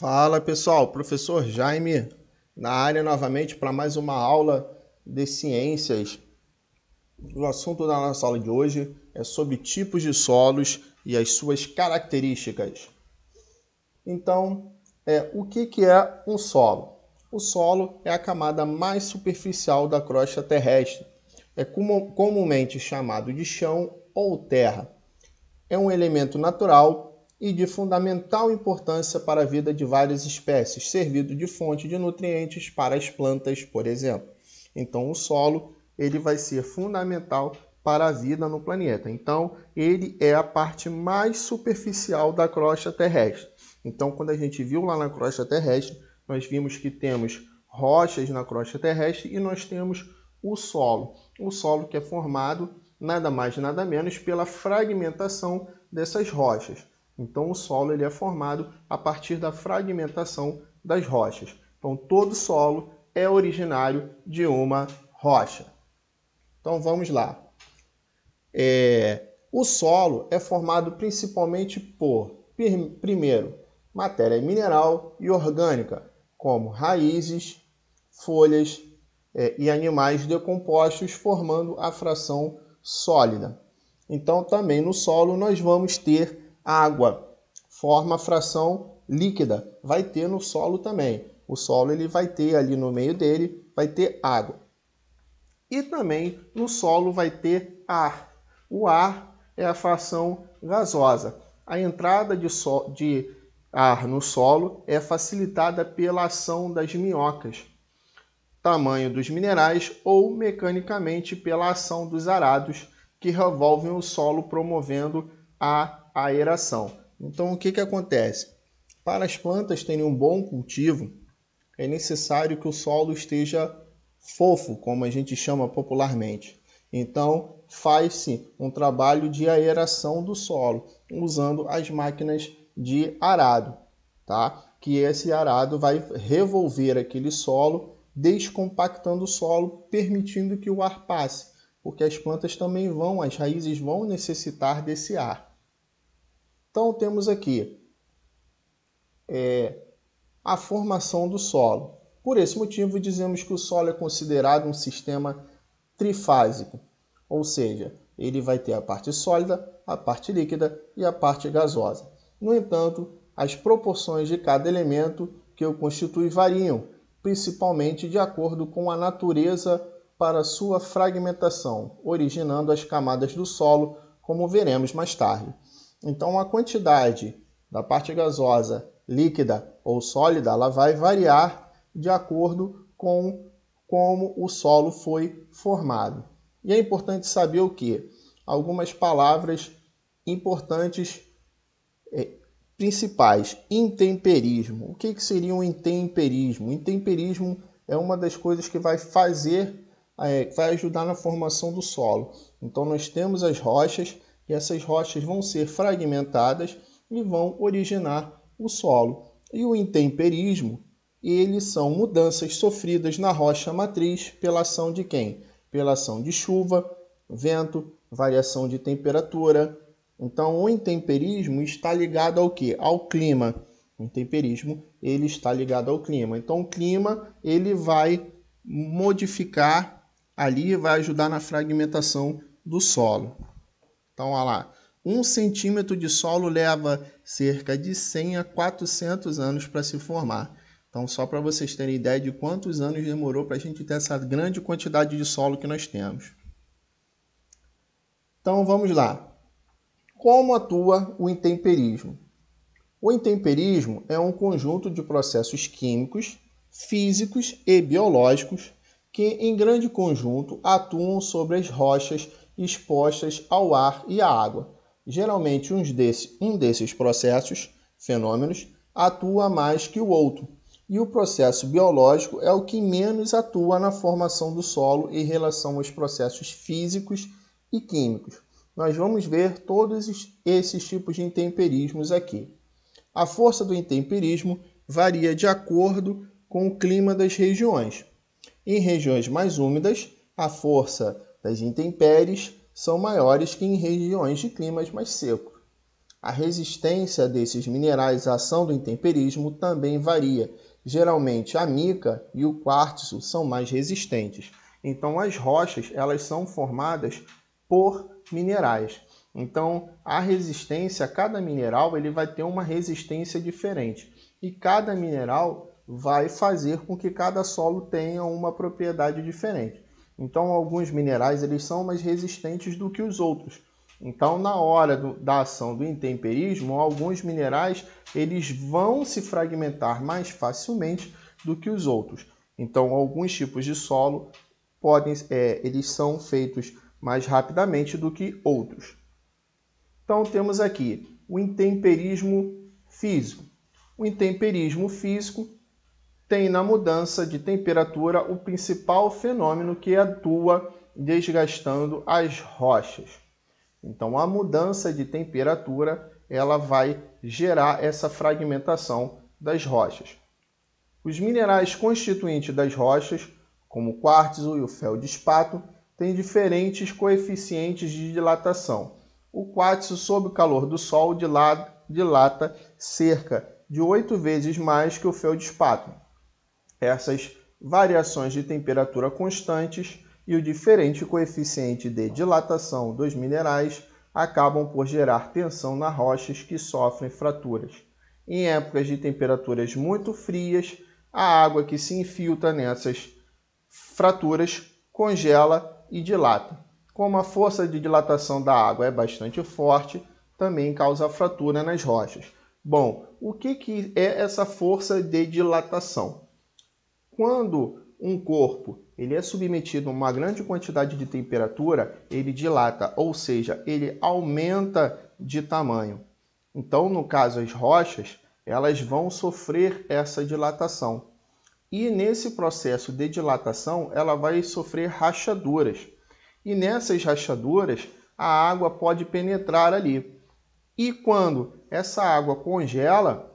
Fala pessoal, professor Jaime na área novamente para mais uma aula de ciências. O assunto da nossa aula de hoje é sobre tipos de solos e as suas características. Então, o que é um solo? O solo é a camada mais superficial da crosta terrestre. É comumente chamado de chão ou terra. É um elemento natural e de fundamental importância para a vida de várias espécies, servindo de fonte de nutrientes para as plantas, por exemplo. Então, o solo ele vai ser fundamental para a vida no planeta. Então, ele é a parte mais superficial da crosta terrestre. Então, quando a gente viu lá na crosta terrestre, nós vimos que temos rochas na crosta terrestre e nós temos o solo. O solo que é formado nada mais nada menos pela fragmentação dessas rochas. Então o solo ele é formado a partir da fragmentação das rochas. Então todo solo é originário de uma rocha. Então vamos lá. O solo é formado principalmente por, primeiro, matéria mineral e orgânica, como raízes, folhas e animais decompostos, formando a fração sólida. Então, também no solo nós vamos ter água, forma a fração líquida, vai ter no solo também. O solo ele vai ter ali no meio dele, vai ter água. E também no solo vai ter ar. O ar é a fração gasosa. A entrada de ar no solo é facilitada pela ação das minhocas, tamanho dos minerais ou mecanicamente pela ação dos arados que revolvem o solo promovendo a aeração. Então o que acontece? Para as plantas terem um bom cultivo, é necessário que o solo esteja fofo, como a gente chama popularmente. Então faz-se um trabalho de aeração do solo, usando as máquinas de arado, tá? Que esse arado vai revolver aquele solo, descompactando o solo, permitindo que o ar passe, porque as plantas também as raízes vão necessitar desse ar. Então temos aqui a formação do solo. Por esse motivo dizemos que o solo é considerado um sistema trifásico, ou seja, ele vai ter a parte sólida, a parte líquida e a parte gasosa. No entanto, as proporções de cada elemento que o constitui variam, principalmente de acordo com a natureza para sua fragmentação, originando as camadas do solo, como veremos mais tarde. Então, a quantidade da parte gasosa, líquida ou sólida, ela vai variar de acordo com como o solo foi formado. E é importante saber o que? Algumas palavras importantes principais. Intemperismo. O que seria um intemperismo? O intemperismo é uma das coisas que vai vai ajudar na formação do solo. Então nós temos as rochas e essas rochas vão ser fragmentadas e vão originar o solo. E o intemperismo, eles são mudanças sofridas na rocha matriz pela ação de quem? Pela ação de chuva, vento, variação de temperatura. Então, o intemperismo está ligado ao quê? Ao clima. O intemperismo, ele está ligado ao clima. Então, o clima, ele vai modificar ali, vai ajudar na fragmentação do solo. Então, olha lá. 1 centímetro de solo leva cerca de 100 a 400 anos para se formar. Então, só para vocês terem ideia de quantos anos demorou para a gente ter essa grande quantidade de solo que nós temos. Então, vamos lá. Como atua o intemperismo? O intemperismo é um conjunto de processos químicos, físicos e biológicos que, em grande conjunto, atuam sobre as rochas expostas ao ar e à água. Geralmente, um desses processos, fenômenos, atua mais que o outro, e o processo biológico é o que menos atua na formação do solo em relação aos processos físicos e químicos. Nós vamos ver todos esses tipos de intemperismos aqui. A força do intemperismo varia de acordo com o clima das regiões. Em regiões mais úmidas, a força das intempéries são maiores que em regiões de climas mais secos. A resistência desses minerais à ação do intemperismo também varia. Geralmente a mica e o quartzo são mais resistentes. Então as rochas, elas são formadas por minerais. Então a resistência, cada mineral ele vai ter uma resistência diferente. E cada mineral vai fazer com que cada solo tenha uma propriedade diferente. Então alguns minerais eles são mais resistentes do que os outros. Então, na hora da ação do intemperismo, alguns minerais eles vão se fragmentar mais facilmente do que os outros. Então, alguns tipos de solo eles são feitos mais rapidamente do que outros. Então, temos aqui o intemperismo físico. O intemperismo físico tem na mudança de temperatura o principal fenômeno que atua desgastando as rochas. Então, a mudança de temperatura ela vai gerar essa fragmentação das rochas. Os minerais constituintes das rochas, como o quartzo e o feldespato, têm diferentes coeficientes de dilatação. O quartzo, sob o calor do Sol, dilata cerca de 8 vezes mais que o feldespato. Essas variações de temperatura constantes e o diferente coeficiente de dilatação dos minerais acabam por gerar tensão nas rochas que sofrem fraturas. Em épocas de temperaturas muito frias, a água que se infiltra nessas fraturas congela e dilata. Como a força de dilatação da água é bastante forte, também causa fratura nas rochas. Bom, o que é essa força de dilatação? Quando um corpo ele é submetido a uma grande quantidade de temperatura, ele dilata, ou seja, ele aumenta de tamanho. Então, no caso, as rochas, elas vão sofrer essa dilatação. E nesse processo de dilatação, ela vai sofrer rachaduras. E nessas rachaduras, a água pode penetrar ali. E quando essa água congela,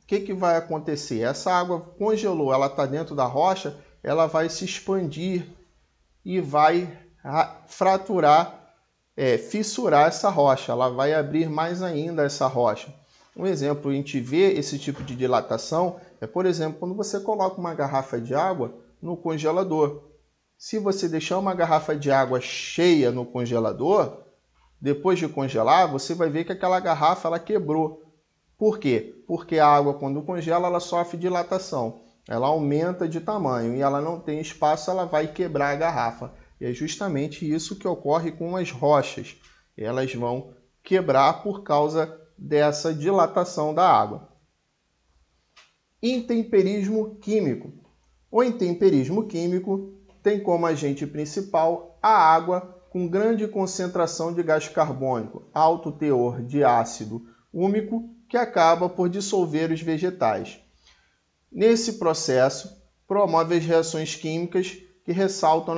o que vai acontecer? Essa água congelou, ela está dentro da rocha, ela vai se expandir e vai fraturar, fissurar essa rocha. Ela vai abrir mais ainda essa rocha. Um exemplo, a gente vê esse tipo de dilatação é, por exemplo, quando você coloca uma garrafa de água no congelador. Se você deixar uma garrafa de água cheia no congelador, depois de congelar, você vai ver que aquela garrafa ela quebrou. Por quê? Porque a água, quando congela, ela sofre dilatação. Ela aumenta de tamanho e ela não tem espaço, ela vai quebrar a garrafa. E é justamente isso que ocorre com as rochas. Elas vão quebrar por causa dessa dilatação da água. Intemperismo químico. O intemperismo químico tem como agente principal a água com grande concentração de gás carbônico, alto teor de ácido úmico, que acaba por dissolver os vegetais. Nesse processo, promove as reações químicas que resultam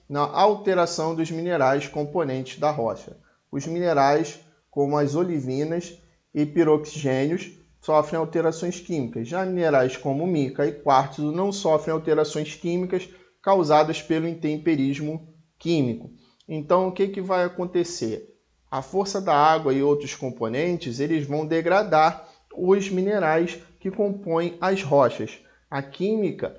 na alteração dos minerais componentes da rocha. Os minerais, como as olivinas e piroxigênios, sofrem alterações químicas. Já minerais como mica e quartzo não sofrem alterações químicas causadas pelo intemperismo químico. Então, o que vai acontecer? A força da água e outros componentes eles vão degradar os minerais que compõem as rochas. A química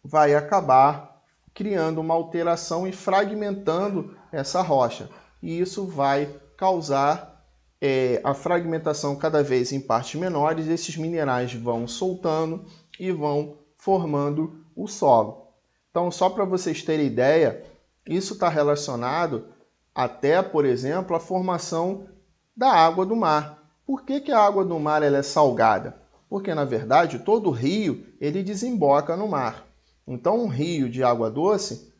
vai acabar criando uma alteração e fragmentando essa rocha. E isso vai causar a fragmentação cada vez em partes menores. Esses minerais vão soltando e vão formando o solo. Então, só para vocês terem ideia, isso está relacionado até, por exemplo, a formação da água do mar. Por que a água do mar ela é salgada? Porque, na verdade, todo rio ele desemboca no mar. Então, um rio de água doce,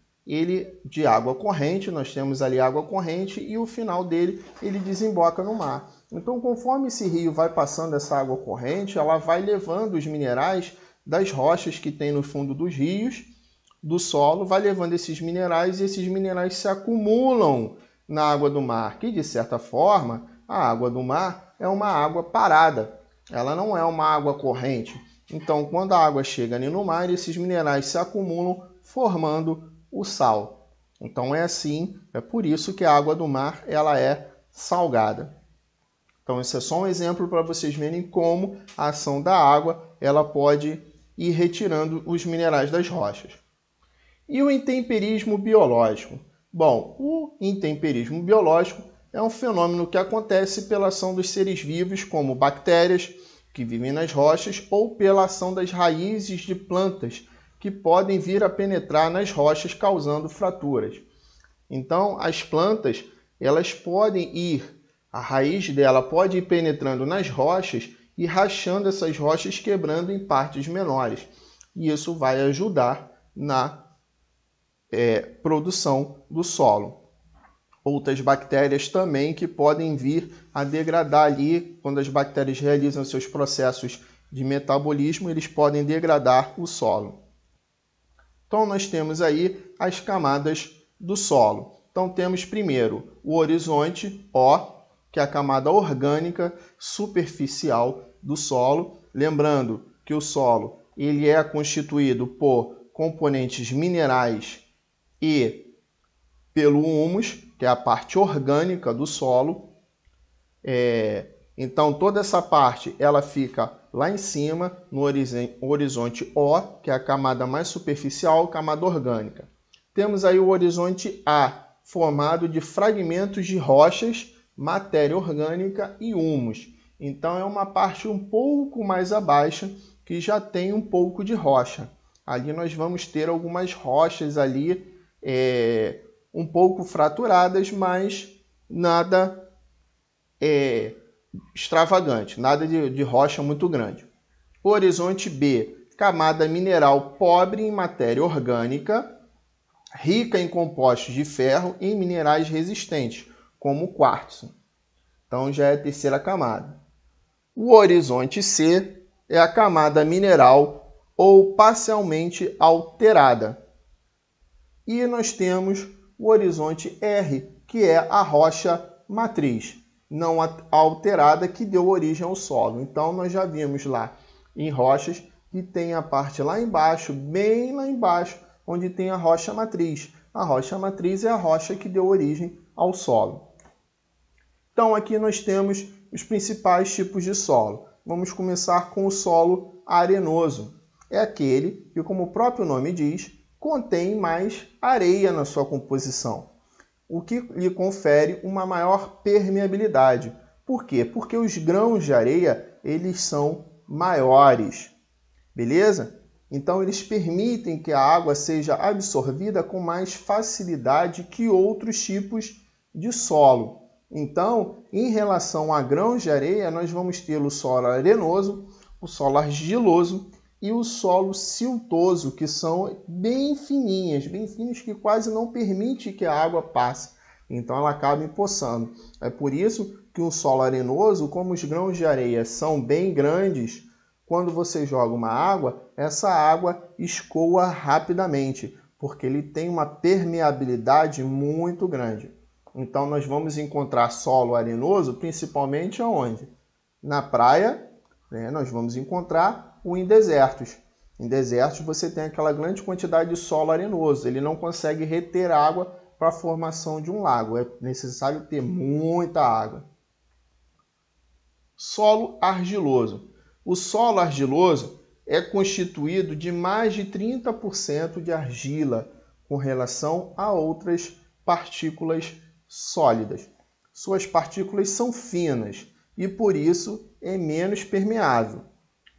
de água corrente, nós temos ali água corrente e o final dele ele desemboca no mar. Então, conforme esse rio vai passando essa água corrente, ela vai levando os minerais das rochas que tem no fundo dos rios, do solo, vai levando esses minerais e esses minerais se acumulam na água do mar, que de certa forma a água do mar é uma água parada, ela não é uma água corrente. Então, quando a água chega ali no mar, esses minerais se acumulam formando o sal. Então é assim, é por isso que a água do mar ela é salgada. Então, esse é só um exemplo para vocês verem como a ação da água ela pode ir retirando os minerais das rochas. E o intemperismo biológico? Bom, o intemperismo biológico é um fenômeno que acontece pela ação dos seres vivos, como bactérias, que vivem nas rochas, ou pela ação das raízes de plantas, que podem vir a penetrar nas rochas, causando fraturas. Então, as plantas, elas podem ir, a raiz dela pode ir penetrando nas rochas e rachando essas rochas, quebrando em partes menores. E isso vai ajudar na produção do solo. Outras bactérias também que podem vir a degradar ali, quando as bactérias realizam seus processos de metabolismo, eles podem degradar o solo. Então, nós temos aí as camadas do solo. Então, temos primeiro o horizonte O, que é a camada orgânica superficial do solo. Lembrando que o solo ele é constituído por componentes minerais e pelo humus, que é a parte orgânica do solo. Então, toda essa parte ela fica lá em cima, no horizonte O, que é a camada mais superficial, camada orgânica. Temos aí o horizonte A, formado de fragmentos de rochas, matéria orgânica e humus. Então, é uma parte um pouco mais abaixo, que já tem um pouco de rocha. Ali nós vamos ter algumas rochas ali, um pouco fraturadas, mas nada extravagante, nada de rocha muito grande. O horizonte B, camada mineral pobre em matéria orgânica, rica em compostos de ferro e em minerais resistentes, como o quartzo. Então já é a terceira camada. O horizonte C é a camada mineral ou parcialmente alterada. E nós temos o horizonte R, que é a rocha matriz, não alterada, que deu origem ao solo. Então, nós já vimos lá em rochas que tem a parte lá embaixo, bem lá embaixo, onde tem a rocha matriz. A rocha matriz é a rocha que deu origem ao solo. Então, aqui nós temos os principais tipos de solo. Vamos começar com o solo arenoso. É aquele que, como o próprio nome diz, contém mais areia na sua composição, o que lhe confere uma maior permeabilidade. Por quê? Porque os grãos de areia, eles são maiores, beleza? Então, eles permitem que a água seja absorvida com mais facilidade que outros tipos de solo. Então, em relação a grãos de areia, nós vamos ter o solo arenoso, o solo argiloso e o solo siltoso, que são bem fininhas, que quase não permite que a água passe. Então ela acaba empoçando. É por isso que o solo arenoso, como os grãos de areia são bem grandes, quando você joga uma água, essa água escoa rapidamente, porque ele tem uma permeabilidade muito grande. Então nós vamos encontrar solo arenoso principalmente aonde? Na praia, né? Nós vamos encontrar ou em desertos. Em desertos você tem aquela grande quantidade de solo arenoso, ele não consegue reter água para a formação de um lago, é necessário ter muita água. Solo argiloso. O solo argiloso é constituído de mais de 30% de argila com relação a outras partículas sólidas. Suas partículas são finas e por isso é menos permeável.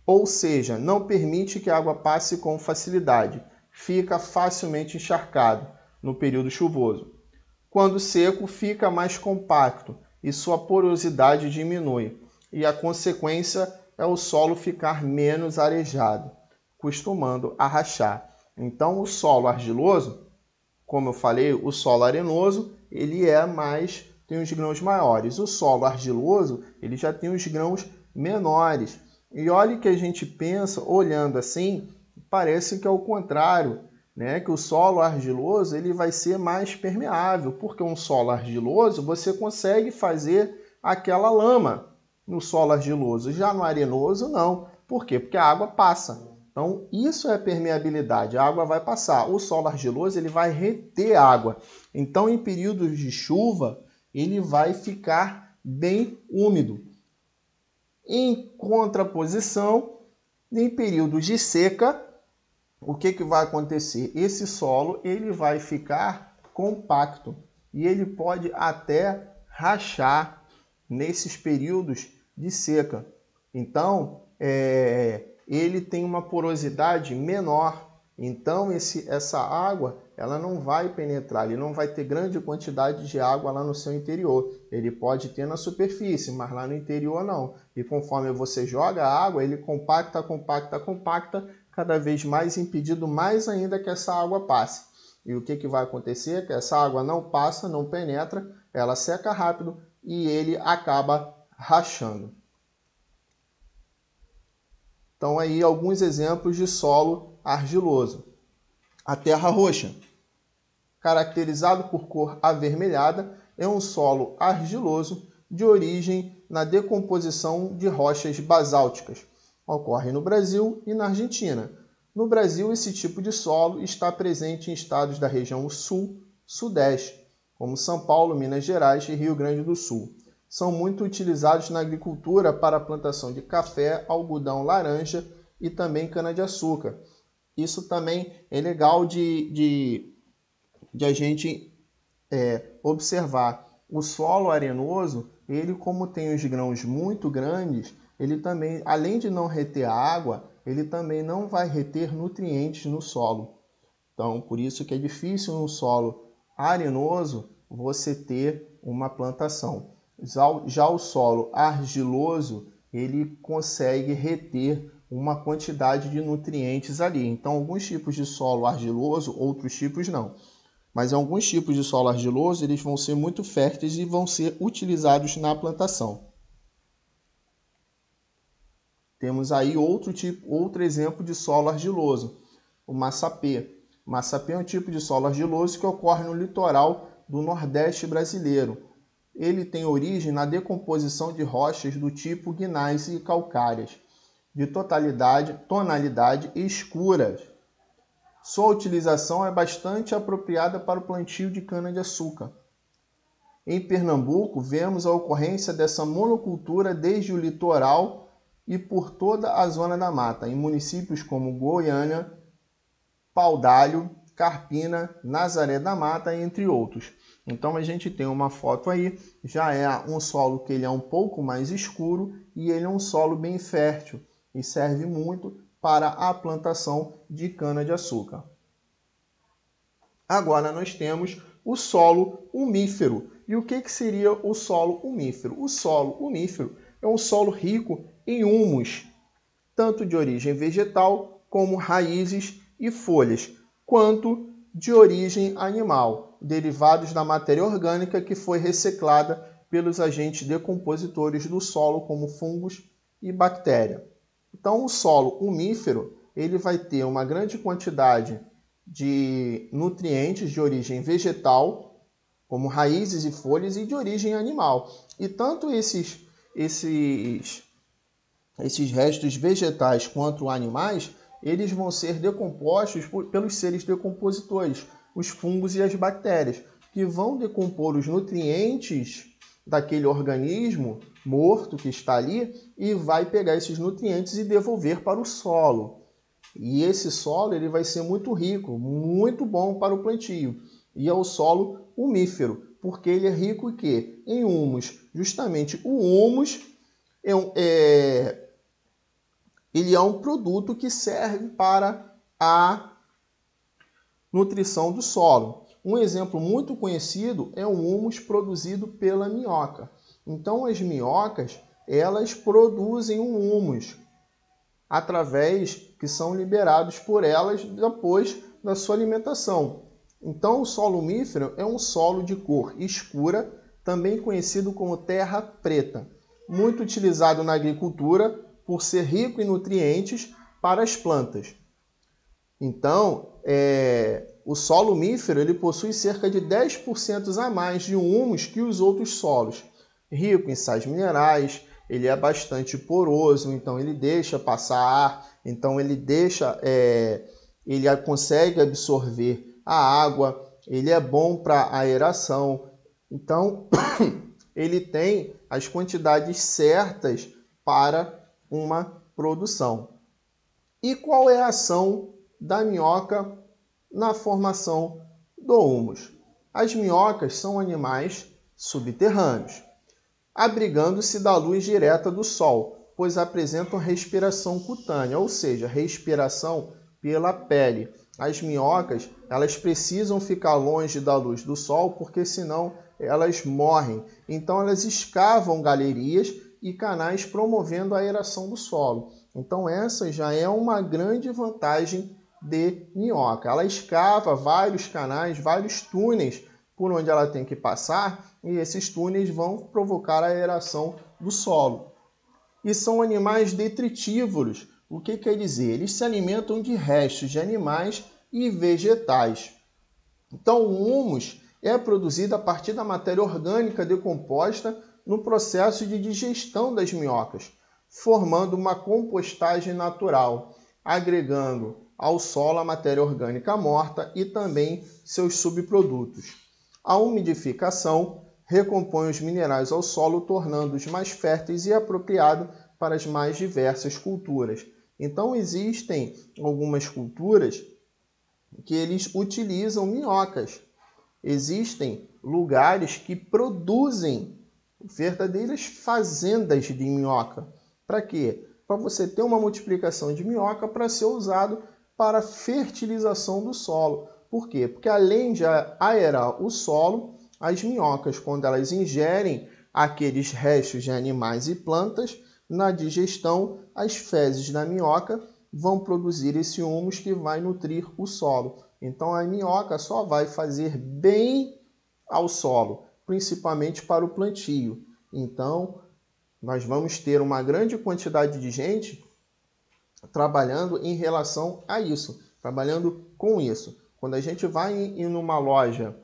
Ou seja, não permite que a água passe com facilidade, fica facilmente encharcado no período chuvoso. Quando seco, fica mais compacto e sua porosidade diminui, e a consequência é o solo ficar menos arejado, costumando a rachar. Então, o solo argiloso, como eu falei, o solo arenoso, ele tem os grãos maiores. O solo argiloso, ele já tem os grãos menores. E olha que a gente pensa, olhando assim, parece que é o contrário, né? Que o solo argiloso ele vai ser mais permeável, porque um solo argiloso você consegue fazer aquela lama no solo argiloso, já no arenoso não. Por quê? Porque a água passa. Então isso é permeabilidade, a água vai passar. O solo argiloso ele vai reter água. Então em períodos de chuva, ele vai ficar bem úmido. Em contraposição, em períodos de seca, o que vai acontecer? Esse solo ele vai ficar compacto e ele pode até rachar nesses períodos de seca. Então, ele tem uma porosidade menor. Então, essa água ela não vai penetrar, ele não vai ter grande quantidade de água lá no seu interior. Ele pode ter na superfície, mas lá no interior não. E conforme você joga a água, ele compacta, cada vez mais impedindo mais ainda que essa água passe. E o que vai acontecer? Que essa água não passa, não penetra, ela seca rápido e ele acaba rachando. Então aí alguns exemplos de solo argiloso. A terra roxa, caracterizado por cor avermelhada, é um solo argiloso de origem na decomposição de rochas basálticas. Ocorre no Brasil e na Argentina. No Brasil, esse tipo de solo está presente em estados da região sul, sudeste, como São Paulo, Minas Gerais e Rio Grande do Sul. São muito utilizados na agricultura para a plantação de café, algodão, laranja e também cana-de-açúcar. Isso também é legal de a gente observar. O solo arenoso, ele como tem os grãos muito grandes, ele também, além de não reter água, ele também não vai reter nutrientes no solo. Então, por isso que é difícil no solo arenoso você ter uma plantação. Já o solo argiloso, ele consegue reter uma quantidade de nutrientes ali. Então, alguns tipos de solo argiloso, outros tipos não. Mas alguns tipos de solo argiloso, eles vão ser muito férteis e vão ser utilizados na plantação. Temos aí outro exemplo de solo argiloso, o massapê. O massapê é um tipo de solo argiloso que ocorre no litoral do Nordeste brasileiro. Ele tem origem na decomposição de rochas do tipo gneiss e calcárias, de tonalidade escuras. Sua utilização é bastante apropriada para o plantio de cana-de-açúcar. Em Pernambuco, vemos a ocorrência dessa monocultura desde o litoral e por toda a zona da mata, em municípios como Goiânia, Paudalho, Carpina, Nazaré da Mata, entre outros. Então a gente tem uma foto aí, já é um solo que ele é um pouco mais escuro e ele é um solo bem fértil e serve muito para a plantação de cana-de-açúcar. Agora nós temos o solo umífero. E o que seria o solo umífero? O solo umífero é um solo rico em humus, tanto de origem vegetal como raízes e folhas, quanto de origem animal, derivados da matéria orgânica que foi reciclada pelos agentes decompositores do solo, como fungos e bactéria. Então, o solo umífero ele vai ter uma grande quantidade de nutrientes de origem vegetal, como raízes e folhas, e de origem animal. E tanto esses restos vegetais quanto animais, eles vão ser decompostos pelos seres decompositores, os fungos e as bactérias, que vão decompor os nutrientes daquele organismo morto que está ali e vai pegar esses nutrientes e devolver para o solo. E esse solo ele vai ser muito rico, muito bom para o plantio. E é o solo umífero, porque ele é rico em quê? Em humus. Justamente o humus ele é um produto que serve para a nutrição do solo. Um exemplo muito conhecido é o humus produzido pela minhoca. Então, as minhocas, elas produzem um humus através que são liberados por elas depois da sua alimentação. Então, o solo umífero é um solo de cor escura, também conhecido como terra preta, muito utilizado na agricultura por ser rico em nutrientes para as plantas. Então, o solo umífero ele possui cerca de 10% a mais de humus que os outros solos. Rico em sais minerais, ele é bastante poroso, então ele deixa passar ar, então ele consegue absorver a água, ele é bom para aeração, Então, ele tem as quantidades certas para uma produção. E qual é a ação da minhoca na formação do humus? As minhocas são animais subterrâneos, abrigando-se da luz direta do sol, pois apresentam respiração cutânea, ou seja, respiração pela pele. As minhocas, elas precisam ficar longe da luz do sol, porque senão elas morrem. Então elas escavam galerias e canais promovendo a aeração do solo. Então essa já é uma grande vantagem de minhoca. Ela escava vários canais, vários túneis por onde ela tem que passar, e esses túneis vão provocar a aeração do solo. E são animais detritívoros. O que quer dizer? Eles se alimentam de restos de animais e vegetais. Então o humus é produzido a partir da matéria orgânica decomposta no processo de digestão das minhocas, formando uma compostagem natural, agregando ao solo a matéria orgânica morta e também seus subprodutos. A umidificação recompõe os minerais ao solo, tornando-os mais férteis e apropriados para as mais diversas culturas. Então existem algumas culturas que eles utilizam minhocas. Existem lugares que produzem verdadeiras fazendas de minhoca. Para quê? Para você ter uma multiplicação de minhoca para ser usado para fertilização do solo. Por quê? Porque além de aerar o solo, as minhocas, quando elas ingerem aqueles restos de animais e plantas, na digestão, as fezes da minhoca vão produzir esse humus que vai nutrir o solo. Então a minhoca só vai fazer bem ao solo, principalmente para o plantio. Então nós vamos ter uma grande quantidade de gente trabalhando em relação a isso, trabalhando com isso. Quando a gente vai em uma loja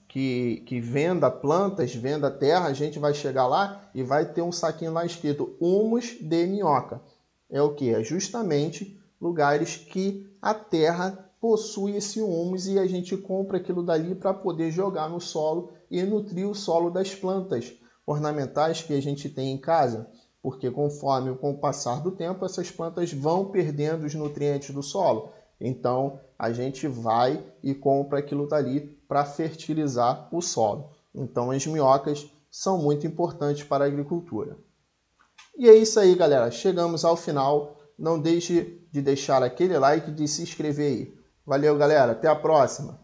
que venda plantas, venda terra, a gente vai chegar lá e vai ter um saquinho lá escrito humus de minhoca. É o que? É justamente lugares que a terra possui esse humus e a gente compra aquilo dali para poder jogar no solo e nutrir o solo das plantas ornamentais que a gente tem em casa. Porque conforme com o passar do tempo, essas plantas vão perdendo os nutrientes do solo. Então, a gente vai e compra aquilo dali para fertilizar o solo. Então, as minhocas são muito importantes para a agricultura. E é isso aí, galera. Chegamos ao final. Não deixe de deixar aquele like e de se inscrever aí. Valeu, galera. Até a próxima.